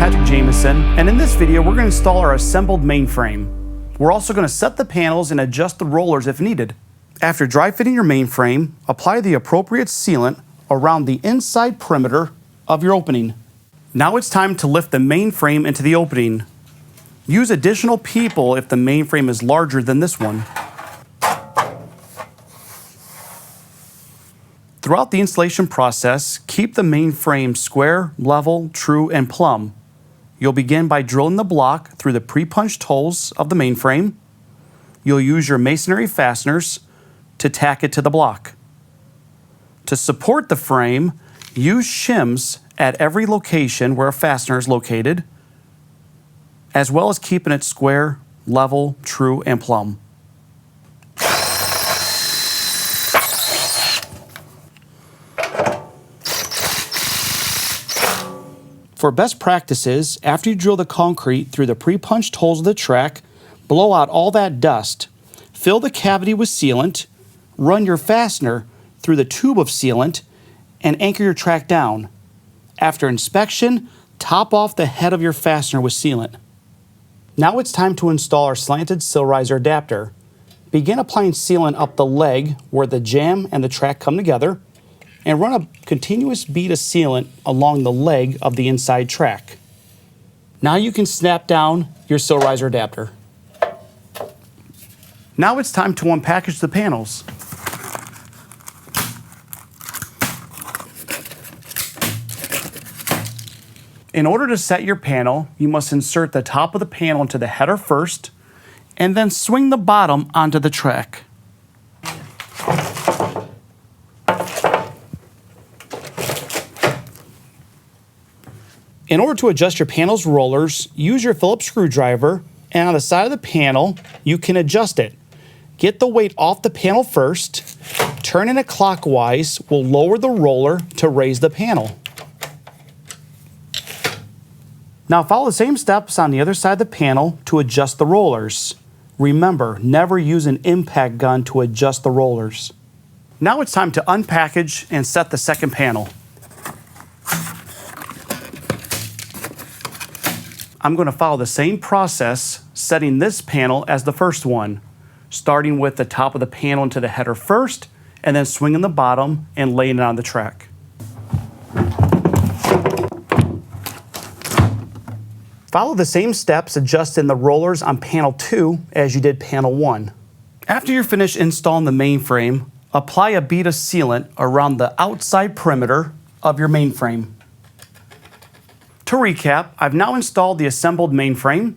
Patrick Jameson, and in this video we're going to install our assembled mainframe. We're also going to set the panels and adjust the rollers if needed. After dry fitting your mainframe, apply the appropriate sealant around the inside perimeter of your opening. Now it's time to lift the mainframe into the opening. Use additional people if the mainframe is larger than this one. Throughout the installation process, keep the mainframe square, level, true, and plumb. You'll begin by drilling the block through the pre-punched holes of the mainframe. You'll use your masonry fasteners to tack it to the block. To support the frame, use shims at every location where a fastener is located, as well as keeping it square, level, true, and plumb. For best practices, after you drill the concrete through the pre-punched holes of the track, blow out all that dust. Fill the cavity with sealant, run your fastener through the tube of sealant, and anchor your track down. After inspection, top off the head of your fastener with sealant. Now it's time to install our slanted sill riser adapter. Begin applying sealant up the leg where the jamb and the track come together, and run a continuous bead of sealant along the leg of the inside track. Now you can snap down your sill riser adapter. Now it's time to unpackage the panels. In order to set your panel, you must insert the top of the panel into the header first, and then swing the bottom onto the track. In order to adjust your panel's rollers, use your Phillips screwdriver, and on the side of the panel, you can adjust it. Get the weight off the panel first, turning it clockwise will lower the roller to raise the panel. Now follow the same steps on the other side of the panel to adjust the rollers. Remember, never use an impact gun to adjust the rollers. Now it's time to unpackage and set the second panel. I'm going to follow the same process, setting this panel as the first one, starting with the top of the panel into the header first, and then swinging the bottom and laying it on the track. Follow the same steps adjusting the rollers on panel 2 as you did panel 1. After you're finished installing the mainframe, apply a bead of sealant around the outside perimeter of your mainframe. To recap, I've now installed the assembled mainframe,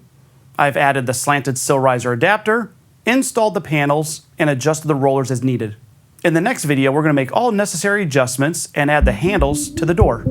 I've added the slanted sill riser adapter, installed the panels, and adjusted the rollers as needed. In the next video, we're going to make all necessary adjustments and add the handles to the door.